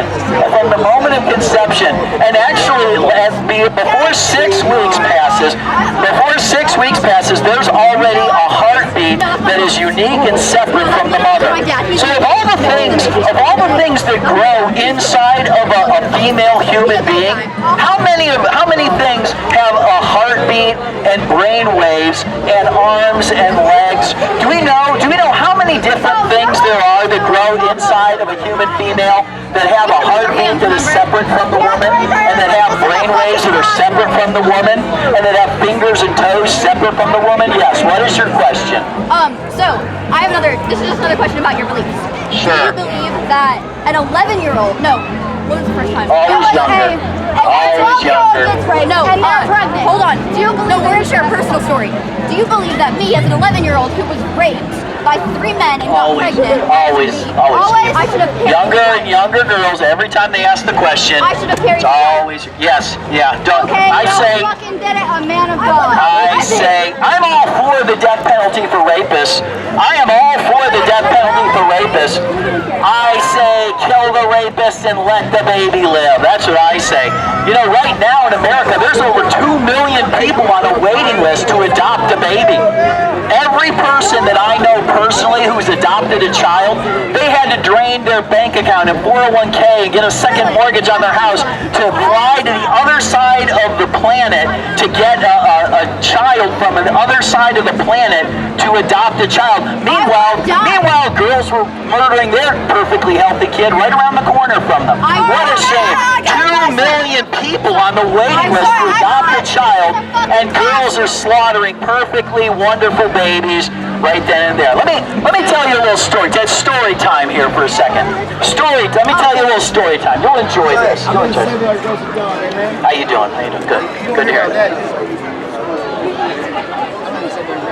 conception. From the moment of conception. And actually, before 6 weeks passes, there's already a heartbeat that is unique and separate from the mother. So of all the things that grow inside of a female human being, how many things have a heartbeat and brain waves and arms and legs? Do we know how many different things there are that grow inside of a human female that have a heartbeat that is separate from the woman, and that have brain waves that are separate from the woman, and that have fingers and toes separate from the woman? Yes, what is your question? So, this is just another question about your beliefs. Sure. Do you believe that an 11-year-old, what was the first time? Always younger. Always younger. No, hold on. Do you believe, we're going to share a personal story. Do you believe that me, as an 11-year-old who was raped by 3 men and got pregnant, always. I should have Younger and younger girls, every time they ask the question, I should have carried it's always, yes, yeah. Don't, okay, I say, fucking did it, a man of God. I say, I'm all for the death penalty for rapists. I am all for the death penalty for rapists. I say, kill the rapist and let the baby live. That's what I say. You know, right now in America, there's over 2 million people on a waiting list to adopt a baby. Every person that I know personally who's adopted a child, they had to drain their bank account and 401k and get a second mortgage on their house to fly to the other side of the planet to get a child from the other side of the planet to adopt a child. Meanwhile, girls were murdering their perfectly healthy kid right around the corner from them. What a shame. 2 million people on the waiting list to adopt a child, and girls are slaughtering perfectly wonderful babies right then and there. Let me tell you a little story. It's story time here for a second. Let me tell you a little story time. You'll enjoy this. You'll enjoy this. How you doing? Good. Good to hear that.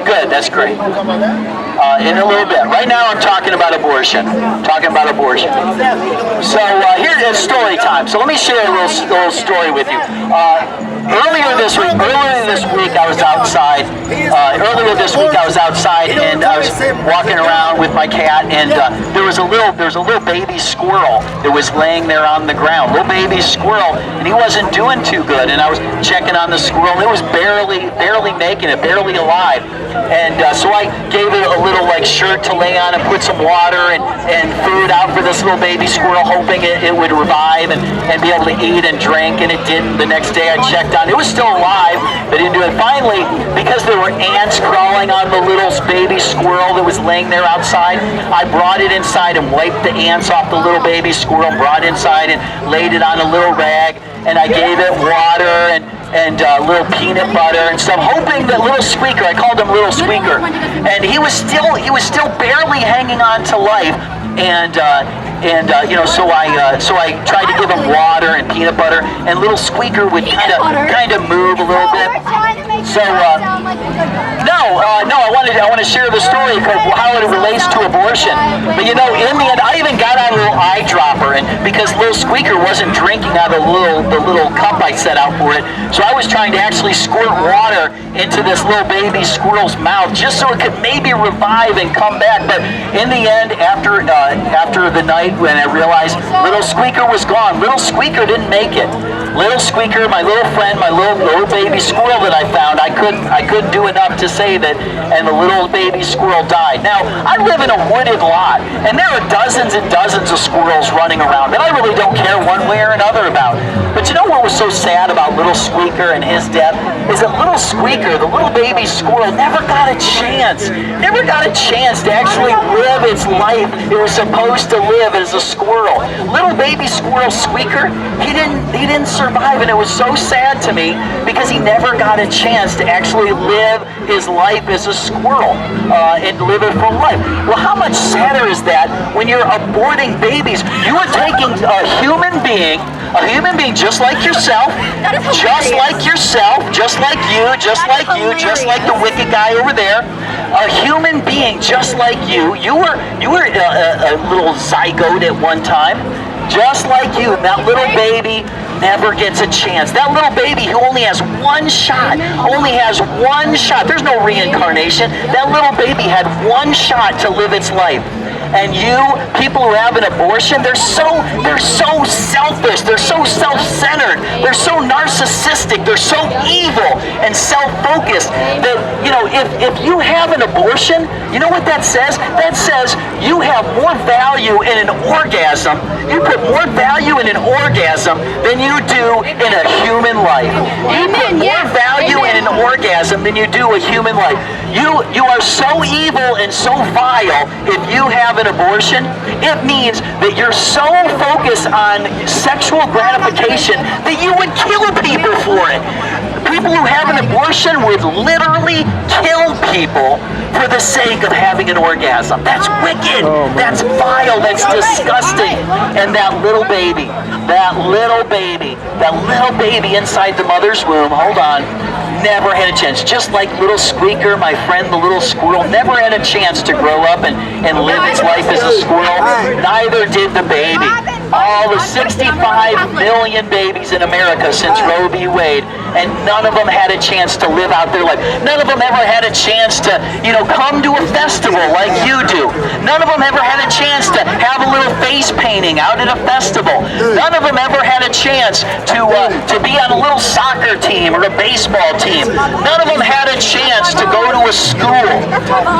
Good, that's great. In a little bit. Right now I'm talking about abortion. So here's story time. So let me share a little story with you. Earlier this week I was outside. And I was walking around with my cat, and there was a little baby squirrel that was laying there on the ground. Little baby squirrel, and he wasn't doing too good. And I was checking on the squirrel, and it was barely making it, barely alive. And so I gave it a little shirt to lay on and put some water and food out for this little baby squirrel, hoping it would revive and be able to eat and drink, and it didn't. The next day I checked on it. It was still alive, but it didn't do it. Finally, because there were ants crawling on the little baby squirrel that was laying there outside, I brought it inside and wiped the ants off the little baby squirrel, brought it inside and laid it on a little rag, and I gave it water and a little peanut butter and stuff, hoping that little Squeaker, I called him little Squeaker, and he was still barely hanging on to life, so I tried to give him water and peanut butter, and little Squeaker would kind of move a little bit. So I want to share the story of how it relates to abortion. But in the end, I even got out a little eyedropper, and because little Squeaker wasn't drinking out of the little cup I set out for it, so I was trying to actually squirt water into this little baby squirrel's mouth just so it could maybe revive and come back. But in the end, after the night when I realized little Squeaker was gone, little Squeaker didn't make it. Little Squeaker, my little friend, my little baby squirrel that I found, I couldn't do enough to say that, and the little baby squirrel died. Now, I live in a wooded lot, and there are dozens and dozens of squirrels running around that I really don't care one way or another about. But you know what was so sad about little Squeaker and his death? Is that little Squeaker, the little baby squirrel, never got a chance to actually live its life it was supposed to live as a squirrel. Little baby squirrel Squeaker, he didn't survive, and it was so sad to me because he never got a chance to actually live his life as a squirrel and live a full life. Well, how much sadder is that when you're aborting babies? You are taking a human being just like yourself, just like you, just like the wicked guy over there, a human being just like you. You were a little zygote at one time, just like you. That little baby never gets a chance. That little baby who only has one shot, there's no reincarnation. That little baby had one shot to live its life. And you, people who have an abortion, they're so selfish, they're so self-centered, they're so narcissistic, they're so evil and self-focused that, you know, if you have an abortion, you know what that says? That says you have more value in an orgasm, you put more value in an orgasm than you do in a human life. You put more value in an orgasm than you do a human life. You are so evil and so vile if you have an abortion. It means that you're so focused on sexual gratification that you would kill people for it. People who have an abortion would literally kill people for the sake of having an orgasm. That's wicked. That's vile. That's disgusting. And that little baby inside the mother's womb, hold on, never had a chance. Just like little Squeaker, my friend, the little squirrel, never had a chance to grow up and live its life as a squirrel. Neither did the baby. All the 65 million babies in America since Roe v. Wade, and none of them had a chance to live out their life. None of them ever had a chance to, you know, come to a festival like you do. None of them ever had a chance to have a little face painting out at a festival. None of them ever had a chance to be on a little soccer team or a baseball team. None of them had a chance to go to a school.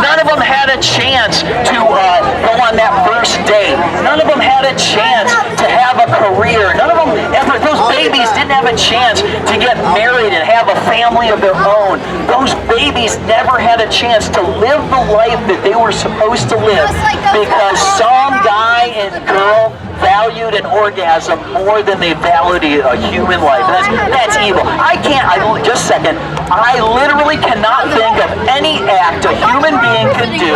None of them had a chance to go on that first date. None of them had a chance to have a career. None of them ever, those babies didn't have a chance to get married and have a family of their own. Those babies never had a chance to live the life that they were supposed to live because some guy and girl valued an orgasm more than they valued a human life. That's evil. Just a second. I literally cannot think of any act a human being could do.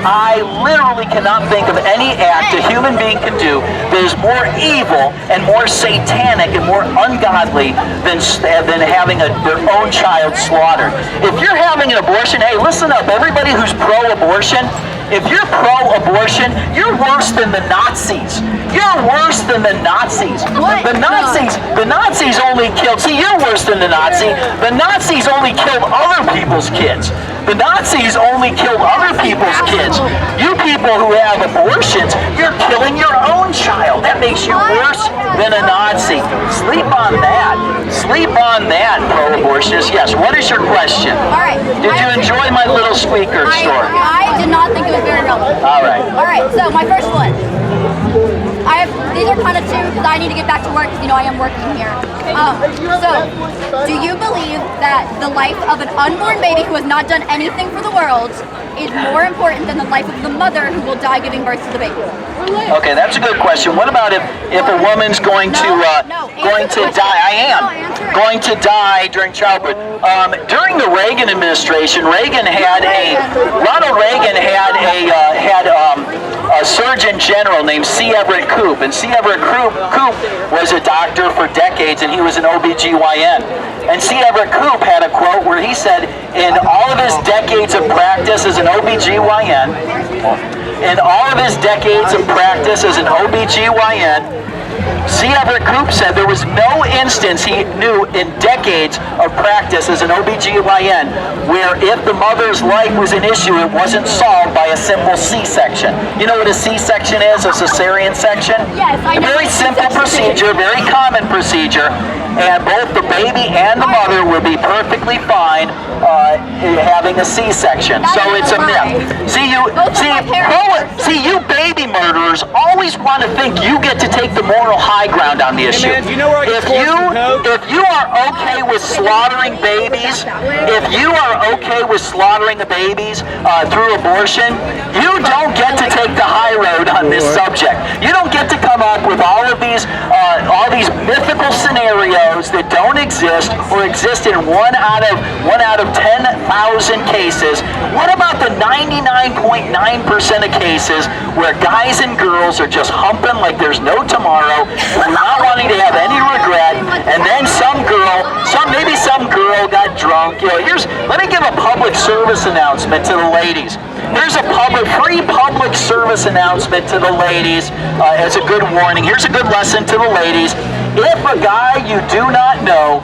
I literally cannot think of any act a human being could do that is more evil and more satanic and more ungodly than having their own child slaughtered. If you're having an abortion, hey, listen up, everybody who's pro-abortion. If you're pro-abortion, you're worse than the Nazis. You're worse than the Nazis. What? The Nazis only killed, see, you're worse than the Nazi. The Nazis only killed other people's kids. The Nazis only killed other people's kids. You people who have abortions, you're killing your own child. That makes you worse than a Nazi. Sleep on that. Sleep on that, pro-abortionist. Yes, what is your question? All right. Did you enjoy my little Squeaker story? I did not think it was very relevant. All right. All right, so my first one. These are kind of two because I need to get back to work because, you know, I am working here. So, do you believe that the life of an unborn baby who has not done anything for the world is more important than the life of the mother who will die giving birth to the baby? Okay, that's a good question. What about if a woman's going to die? I am going to die during childbirth. During the Reagan administration, Ronald Reagan had a Surgeon General named C. Everett Koop, and C. Everett Koop was a doctor for decades, and he was an OBGYN. And C. Everett Koop had a quote where he said, in all of his decades of practice as an OBGYN, C. Everett Koop said there was no instance he knew in decades of practice as an OBGYN where if the mother's life was an issue, it wasn't solved by a simple C-section. You know what a C-section is, a cesarean section? Yes, I know. A very simple procedure, very common procedure, and both the baby and the mother will be perfectly fine having a C-section. So it's a myth. See, you baby murderers always want to think you get to take the moral high ground on the issue. Hey man, do you know where I If you are okay with slaughtering babies, through abortion, you don't get to take the high road on this subject. You don't get to come up with all these mythical scenarios that don't exist or exist in one out of 10,000 cases. What about the 99.9% of cases where guys and girls are just humping like there's no tomorrow, not wanting to have any regret, and then maybe some girl got drunk. You know, let me give a public service announcement to the ladies. Here's a free public service announcement to the ladies as a good warning. Here's a good lesson to the ladies. if a guy you do not know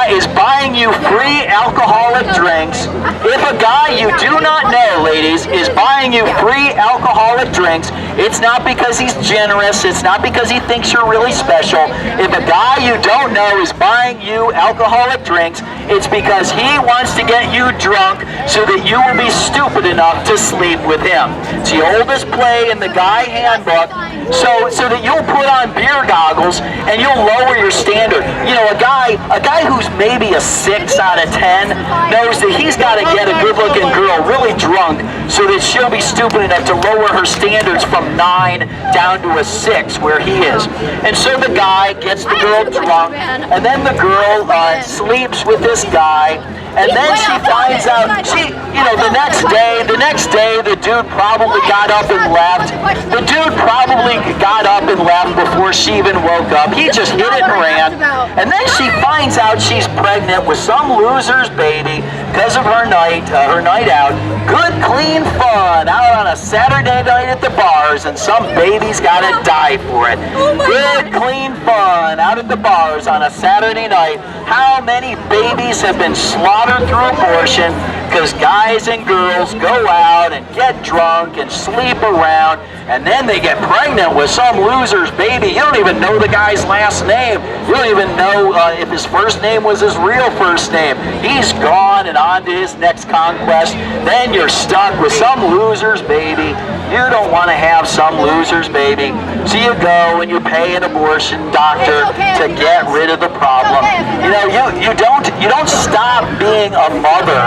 is buying you free alcoholic drinks, if a guy you do not know, ladies, is buying you free alcoholic drinks, it's not because he's generous, it's not because he thinks you're really special. If a guy you don't know is buying you alcoholic drinks, it's because he wants to get you drunk so that you will be stupid enough to sleep with him. It's the oldest play in the guy handbook, so that you'll put on beer goggles and you'll lower your standard. You know, a guy who's maybe a 6 out of 10 knows that he's got to get a good-looking girl really drunk so that she'll be stupid enough to lower her standards from 9 down to a 6 where he is. And so the guy gets the girl drunk, and then the girl sleeps with this guy. And then she finds out, the next day, the dude probably got up and left. The dude probably got up and left before she even woke up. He just hit it and ran. And then she finds out she's pregnant with some loser's baby because of her night out. Good, clean fun out on a Saturday night at the bars, and some baby's got to die for it. Good, clean fun out at the bars on a Saturday night. How many babies have been slaughtered through abortion because guys and girls go out and get drunk and sleep around, and then they get pregnant with some loser's baby. You don't even know the guy's last name. You don't even know if his first name was his real first name. He's gone and on to his next conquest. Then you're stuck with some loser's baby. You don't want to have some loser's baby. So you go and you pay an abortion doctor to get rid of the problem. You know, you don't stop being a mother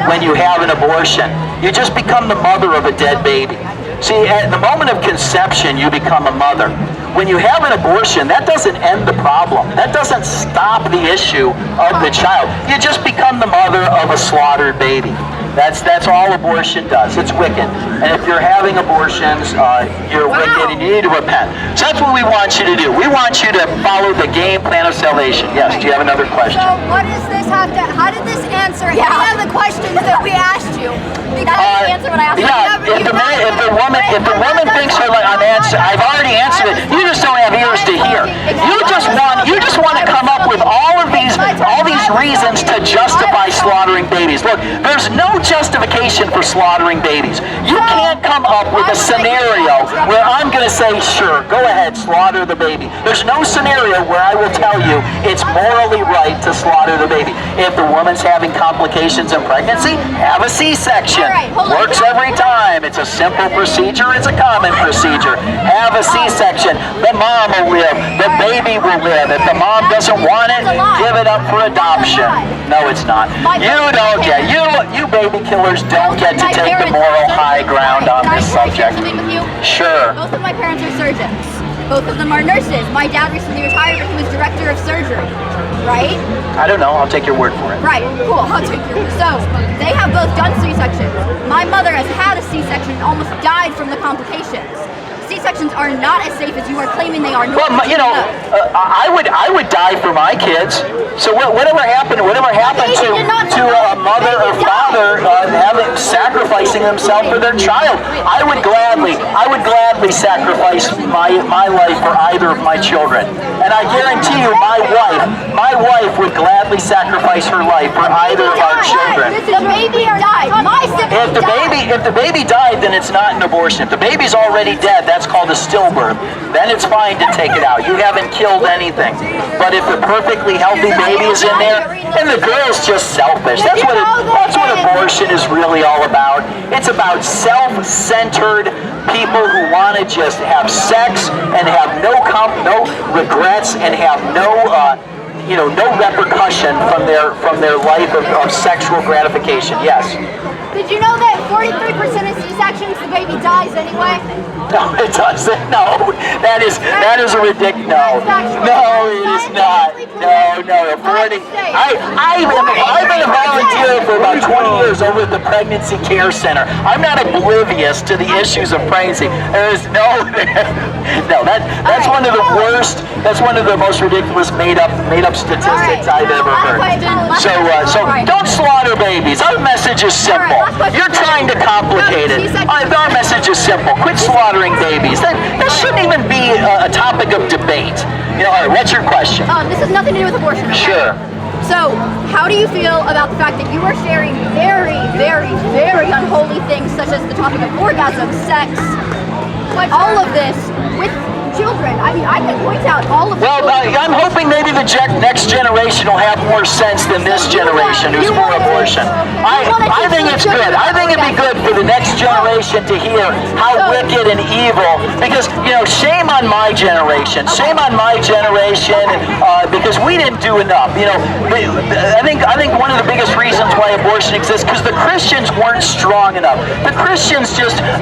when you have an abortion. You just become the mother of a dead baby. See, at the moment of conception, you become a mother. When you have an abortion, that doesn't end the problem. That doesn't stop the issue of the child. You just become the mother of a slaughtered baby. That's all abortion does. It's wicked. And if you're having abortions, you're wicked and you need to repent. So that's what we want you to do. We want you to follow the game plan of salvation. Yes, do you have another question? So what does this have to, how did this answer any of the questions that we asked you? That is the answer when I asked you. Yeah, if the woman thinks her like I've already answered it. You just don't have ears to hear. You just want to come up with all these reasons to justify slaughtering babies. Look, there's no justification for slaughtering babies. You can't come up with a scenario where I'm going to say, sure, go ahead, slaughter the baby. There's no scenario where I will tell you it's morally right to slaughter the baby. If the woman's having complications in pregnancy, have a C-section. Works every time. It's a simple procedure. It's a common procedure. Have a C-section. The mom will live. The baby will live. If the mom doesn't want it, give it up for adoption. No, it's not. You don't get. You baby killers don't get to take the moral high ground on this subject. Sure. Both of my parents are surgeons. Both of them are nurses. My dad recently retired, but he was director of surgery. Right? I don't know. I'll take your word for it. Right. Cool. I'll take your word. So they have both done C-sections. My mother has had a C-section and almost died from the complications. C-sections are not as safe as you are claiming they are. Well, I would die for my kids. So whatever happened to a mother or father sacrificing themselves for their child, I would gladly sacrifice my life for either of my children. And I guarantee you, my wife would gladly sacrifice her life for either of our children. If the baby died, if the baby died, then it's not an abortion. If the baby's already dead, that's called a stillbirth. Then it's fine to take it out. You haven't killed anything. But if the perfectly healthy baby is in there, and the girl's just selfish. That's what abortion is really all about. It's about self-centered people who want to just have sex and have no regrets and have no repercussion from their life of sexual gratification. Yes. Did you know that 43% of C-sections the baby dies anyway? No, it doesn't. No, that is a ridiculous. No, it is not. No. 40. I've been a volunteer for about 20 years over at the Pregnancy Care Center. I'm not oblivious to the issues of pregnancy. There is no. That's one of the worst. That's one of the most ridiculous made up statistics I've ever heard. So don't slaughter babies. Our message is simple. You're trying to complicate it. Our message is simple. Quit slaughtering babies. That shouldn't even be a topic of debate. all right, what's your question? This has nothing to do with abortion. Okay? Sure. So, how do you feel about the fact that you are sharing very, very, very unholy things such as the topic of orgasm, sex, all of this with children? I mean, I can point out all of Well, I'm hoping maybe the next generation will have more sense than this generation who's for abortion. I think it's good. I think it'd be good for the next generation to hear how wicked and evil, because, shame on my generation. Shame on my generation, because we didn't do enough. I think one of the biggest reasons why abortion exists, because the Christians weren't strong enough. The Christians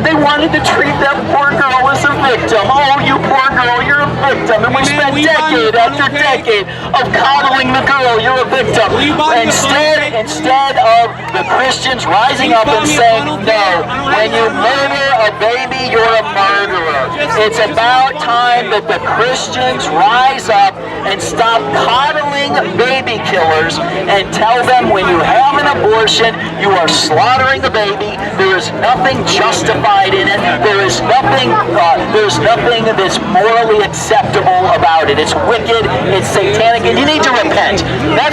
they wanted to treat that poor girl as a victim. Oh, you poor girl, you're a victim. And we spent decade after decade of coddling the girl, you're a victim. Instead of the Christians rising up and saying, no, when you murder a baby, you're a murderer. It's about time that the Christians rise up and stop coddling baby killers and tell them when you have an abortion, you are slaughtering a baby. There is nothing justified in it. There's nothing that's morally acceptable about it. It's wicked, it's satanic, and you need to repent. That's